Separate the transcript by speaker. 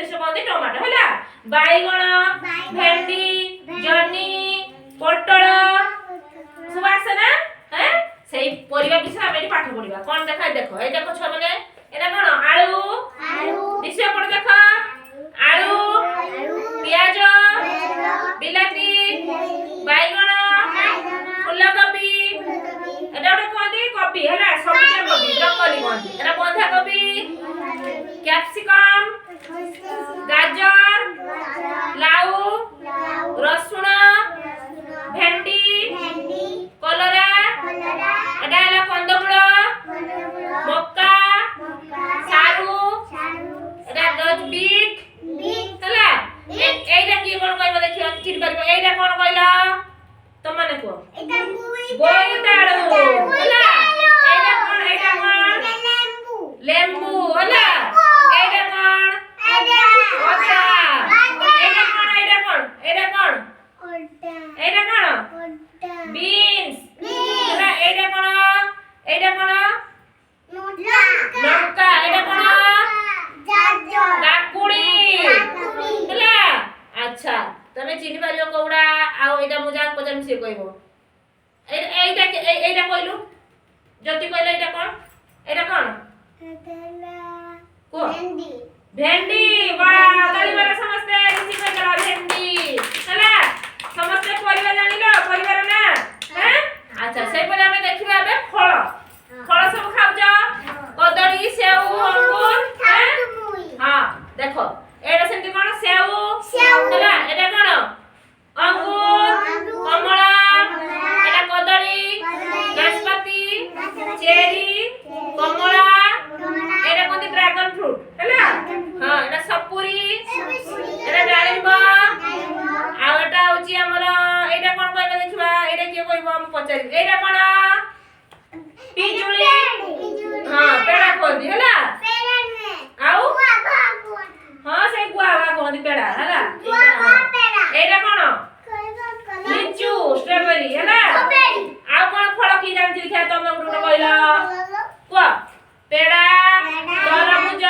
Speaker 1: English कहते tomato हैला बैगण भेंडी जन्नी पोटल सब आसे ना हैं सेही परिबा विषय हम एठी पाठ पढिबा कोन देखा देखो ए देखो छ माने एटा कोन आलू विषय पढ देखो आलू प्याज बिलाती बैगण फूलकोबी एटा ओटा कहते कोबी हैला सबजा कोबी ब्रोकली कहते एटा बंधा कोबी कैप्सिकम गाजर लाउ रसुण भेंडी कलरा एटा हैला कंदमूल मक्का सारू एटा गज बीट हैला एटा की कोन कहबो देखियो चिट परबो एटा कोन कहला तो माने को एटा बोईताळू हैला एटा कोन लेंबू हैला एटा कोन ओटा एटा कोन बीन्स हैला एटा कोन लंका एटा कोन काकुड़ी हैला अच्छा तमे चिनि पारियो कोउडा आ एटा मजाक पचन से कहबो एटा कहलु जति कहले एटा कोन को भेंडी वाह ताली मारो समस्त इसी को चला भेंडी चला समस्त परिवार जानिलो परिवार ना हैं अच्छा से परे हमें देखिबा बे फल फल सब खाउ जा कदली सेव अंगूर हैं हां देखो एटा सेंति कोन सेव हैला एटा कोन अंगूर कमला एटा कदली नाशपाती चेरी कमला एटा कोन ड्रैगन फ्रूट हैला हां एटा सपुरी एटा डालिंब आ एटा होची हमर एटा कोन कहले देखिबा एटा के कहबो हम पचारि एटा कोन पिजुली हां पेड़ा कहदी हैला आउ हां से गुआवा कहदी पेड़ा हैला एटा कोन लिचू स्ट्रॉबेरी हैला आ कोन फल की जानछि देखा तमे गुटो कहला को पेड़ा तरबूज